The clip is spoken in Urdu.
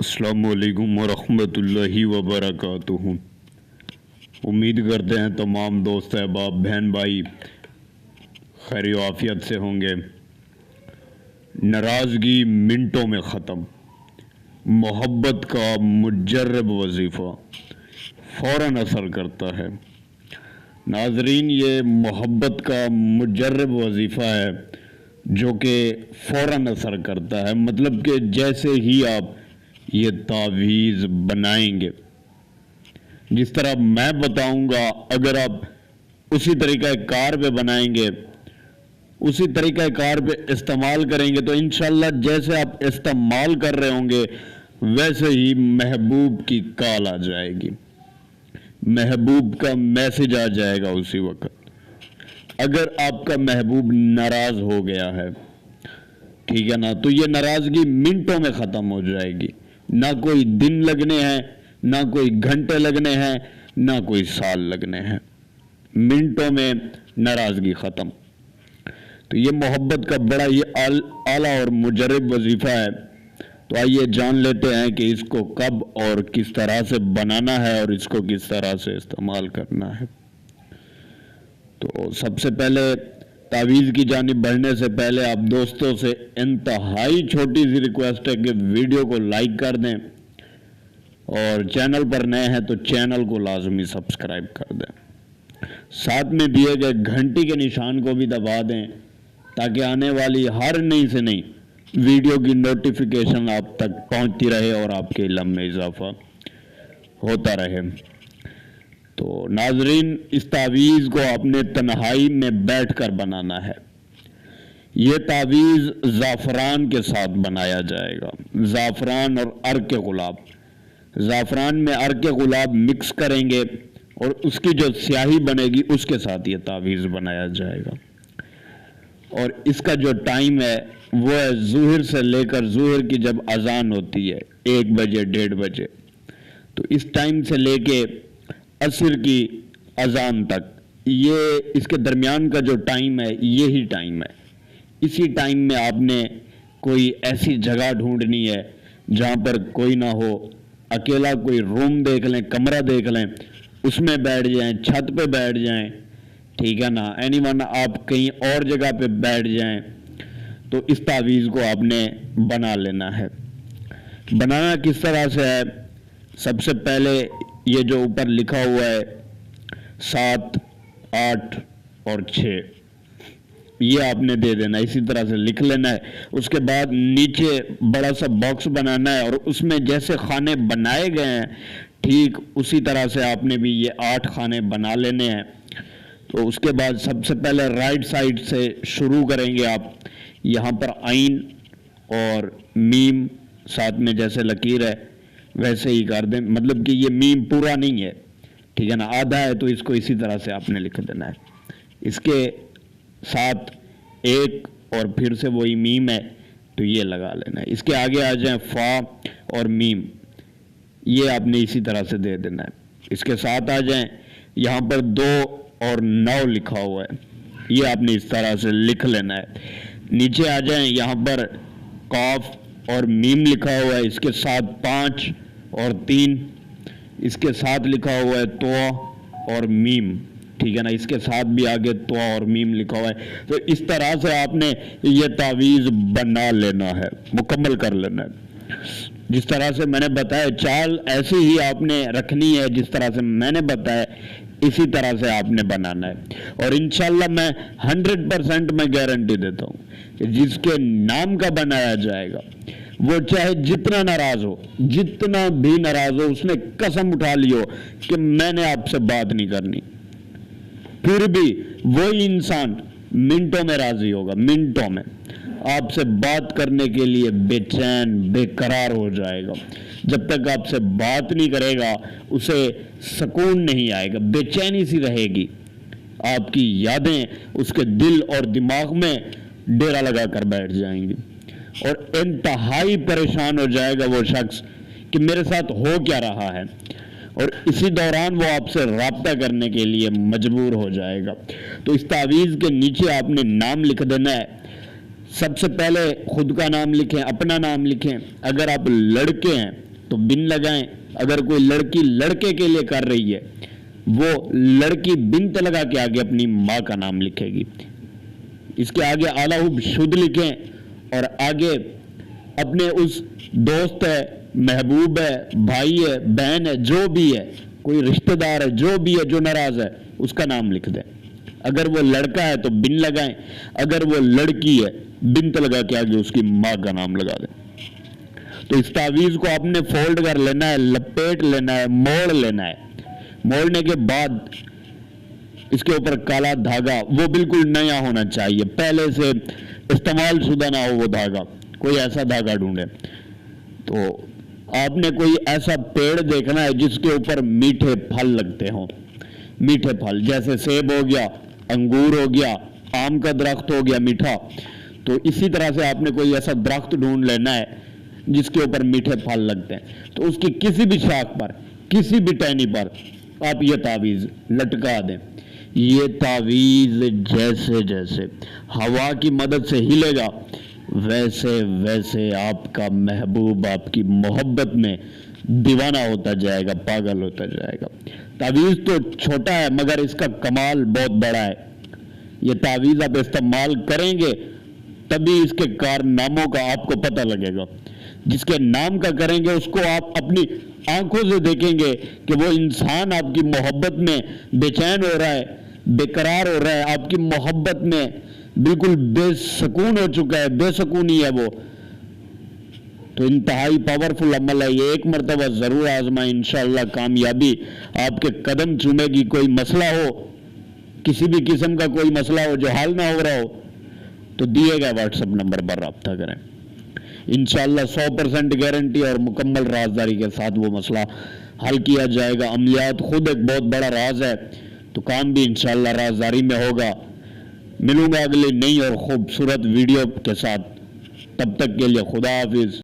السلام علیکم ورحمۃ اللہ وبرکاتہ۔ امید کرتے ہیں تمام دوست احباب بہن بھائی خیر و عافیت سے ہوں گے۔ ناراضگی منٹوں میں ختم، محبت کا مجرب وظیفہ فوراً اثر کرتا ہے۔ ناظرین، یہ محبت کا مجرب وظیفہ ہے جو کہ فوراً اثر کرتا ہے، مطلب کہ جیسے ہی آپ یہ تعویذ بنائیں گے، جس طرح میں بتاؤں گا، اگر آپ اسی طریقہ کار پہ بنائیں گے، اسی طریقہ کار پہ استعمال کریں گے، تو انشاءاللہ جیسے آپ استعمال کر رہے ہوں گے ویسے ہی محبوب کی کال آ جائے گی، محبوب کا میسج آ جائے گا اسی وقت۔ اگر آپ کا محبوب ناراض ہو گیا ہے، ٹھیک ہے نا، تو یہ ناراضگی منٹوں میں ختم ہو جائے گی۔ نہ کوئی دن لگنے ہیں، نہ کوئی گھنٹے لگنے ہیں، نہ کوئی سال لگنے ہیں، منٹوں میں ناراضگی ختم۔ تو یہ محبت کا بڑا ہی اعلیٰ اور مجرب وظیفہ ہے۔ تو آئیے جان لیتے ہیں کہ اس کو کب اور کس طرح سے بنانا ہے اور اس کو کس طرح سے استعمال کرنا ہے۔ تو سب سے پہلے تعویذ کی جانب بڑھنے سے پہلے آپ دوستوں سے انتہائی چھوٹی سی ریکویسٹ ہے کہ ویڈیو کو لائک کر دیں، اور چینل پر نئے ہیں تو چینل کو لازمی سبسکرائب کر دیں، ساتھ میں دیے گئے گھنٹی کے نشان کو بھی دبا دیں تاکہ آنے والی ہر نئی سے نئی ویڈیو کی نوٹیفیکیشن آپ تک پہنچتی رہے اور آپ کے علم میں اضافہ ہوتا رہے۔ تو ناظرین، اس تعویذ کو آپ نے تنہائی میں بیٹھ کر بنانا ہے۔ یہ تعویذ زعفران کے ساتھ بنایا جائے گا، زعفران اور عرق گلاب۔ زعفران میں عرق گلاب مکس کریں گے اور اس کی جو سیاہی بنے گی اس کے ساتھ یہ تعویذ بنایا جائے گا۔ اور اس کا جو ٹائم ہے وہ ہے ظہر سے لے کر ظہر کی جب اذان ہوتی ہے 1 بجے 1:30 بجے، تو اس ٹائم سے لے کے عصر کی اذان تک، یہ اس کے درمیان کا جو ٹائم ہے یہی ٹائم ہے۔ اسی ٹائم میں آپ نے کوئی ایسی جگہ ڈھونڈنی ہے جہاں پر کوئی نہ ہو، اکیلا کوئی روم دیکھ لیں، کمرہ دیکھ لیں، اس میں بیٹھ جائیں، چھت پہ بیٹھ جائیں، ٹھیک ہے نا، اینی ون آپ کہیں اور جگہ پہ بیٹھ جائیں۔ تو اس تعویذ کو آپ نے بنا لینا ہے۔ بنانا کس طرح سے ہے؟ سب سے پہلے یہ جو اوپر لکھا ہوا ہے 7، 8 اور 6، یہ آپ نے دے دینا، اسی طرح سے لکھ لینا ہے۔ اس کے بعد نیچے بڑا سا باکس بنانا ہے اور اس میں جیسے خانے بنائے گئے ہیں ٹھیک اسی طرح سے آپ نے بھی یہ 8 خانے بنا لینے ہیں۔ تو اس کے بعد سب سے پہلے رائٹ سائڈ سے شروع کریں گے آپ، یہاں پر عین اور میم ساتھ میں جیسے لکیر ہے ویسے ہی کر دیں، مطلب کہ یہ میم پورا نہیں ہے، ٹھیک ہے نا، آدھا ہے تو اس کو اسی طرح سے آپ نے لکھ دینا ہے۔ اس کے ساتھ ایک اور پھر سے وہی میم ہے تو یہ لگا لینا ہے۔ اس کے آگے آ جائیں فا اور میم، یہ آپ نے اسی طرح سے دے دینا ہے۔ اس کے ساتھ آ جائیں، یہاں پر 2 اور 9 لکھا ہوا ہے، یہ آپ نے اس طرح سے لکھ لینا ہے۔ نیچے آ جائیں، یہاں پر قاف اور میم لکھا ہوا ہے، اس کے ساتھ 5 اور 3، اس کے ساتھ لکھا ہوا ہے تو اور میم، ٹھیک ہے نا، اس کے ساتھ بھی آگے تو اور میم لکھا ہوا ہے۔ تو اس طرح سے آپ نے یہ تعویذ بنا لینا ہے، مکمل کر لینا ہے۔ جس طرح سے میں نے بتایا، چال ایسی ہی آپ نے رکھنی ہے جس طرح سے میں نے بتایا، اسی طرح سے آپ نے بنانا ہے۔ اور انشاءاللہ میں 100% میں گارنٹی دیتا ہوں کہ جس کے نام کا بنایا جائے گا وہ چاہے جتنا ناراض ہو، جتنا بھی ناراض ہو، اس نے قسم اٹھا لی ہو کہ میں نے آپ سے بات نہیں کرنی، پھر بھی وہی انسان منٹوں میں راضی ہوگا، منٹوں میں آپ سے بات کرنے کے لیے بے چین بے قرار ہو جائے گا۔ جب تک آپ سے بات نہیں کرے گا اسے سکون نہیں آئے گا، بے چینی سی رہے گی، آپ کی یادیں اس کے دل اور دماغ میں ڈیرا لگا کر بیٹھ جائیں گی، اور انتہائی پریشان ہو جائے گا وہ شخص کہ میرے ساتھ ہو کیا رہا ہے، اور اسی دوران وہ آپ سے رابطہ کرنے کے لیے مجبور ہو جائے گا۔ تو اس تعویذ کے نیچے آپ نے نام لکھ دینا ہے۔ سب سے پہلے خود کا نام لکھیں، اپنا نام لکھیں۔ اگر آپ لڑکے ہیں تو بن لگائیں. اگر کوئی لڑکی لڑکے کے لیے کر رہی ہے وہ لڑکی بنت لگا کے آگے اپنی ماں کا نام لکھے گی. اس کے آگے اعلیٰ شدھ لکھیں اور آگے اپنے اس دوست ہے, محبوب ہے, بھائی ہے, بہن ہے, جو بھی ہے, کوئی رشتہ دار ہے, جو بھی ہے جو ناراض ہے اس کا نام لکھ دیں. اگر وہ لڑکا ہے تو بن لگائیں, اگر وہ لڑکی ہے بنت لگا کے آگے اس کی ماں کا نام لگا دیں. تو اس تعویذ کو آپ نے فولڈ کر لینا ہے, لپیٹ لینا ہے, موڑ لینا ہے. موڑنے کے بعد اس کے اوپر کالا دھاگا, وہ بالکل نیا ہونا چاہیے, پہلے سے استعمال شدہ نہ ہو وہ دھاگا, کوئی ایسا دھاگا ڈھونڈے. تو آپ نے کوئی ایسا پیڑ دیکھنا ہے جس کے اوپر میٹھے پھل لگتے ہوں, میٹھے پھل جیسے سیب ہو گیا, انگور ہو گیا, آم کا درخت ہو گیا میٹھا. تو اسی طرح سے آپ نے کوئی ایسا درخت ڈھونڈ لینا ہے جس کے اوپر میٹھے پھل لگتے ہیں. تو اس کی کسی بھی شاخ پر, کسی بھی ٹہنی پر آپ یہ تعویذ لٹکا دیں. یہ تعویذ جیسے جیسے ہوا کی مدد سے ہلے گا ویسے ویسے آپ کا محبوب آپ کی محبت میں دیوانہ ہوتا جائے گا, پاگل ہوتا جائے گا. تعویذ تو چھوٹا ہے مگر اس کا کمال بہت بڑا ہے. یہ تعویذ آپ استعمال کریں گے تبھی اس کے کارناموں کا آپ کو پتہ لگے گا. جس کے نام کا کریں گے اس کو آپ اپنی آنکھوں سے دیکھیں گے کہ وہ انسان آپ کی محبت میں بے چین ہو رہا ہے, بے قرار ہو رہا ہے, آپ کی محبت میں بالکل بے سکون ہو چکا ہے, بے سکونی ہے وہ. تو انتہائی پاورفل عمل ہے یہ, ایک مرتبہ ضرور آزمائیں, انشاءاللہ کامیابی آپ کے قدم چومے گی. کوئی مسئلہ ہو, کسی بھی قسم کا کوئی مسئلہ ہو جو حل نہ ہو رہا ہو تو دیے گئے واٹس ایپ نمبر پر رابطہ کریں. انشاءاللہ 100% گارنٹی اور مکمل رازداری کے ساتھ وہ مسئلہ حل کیا جائے گا. عملیات خود ایک بہت بڑا راز ہے تو کام بھی انشاءاللہ رازداری میں ہوگا. ملوں گا اگلی نئی اور خوبصورت ویڈیو کے ساتھ, تب تک کے لیے خدا حافظ.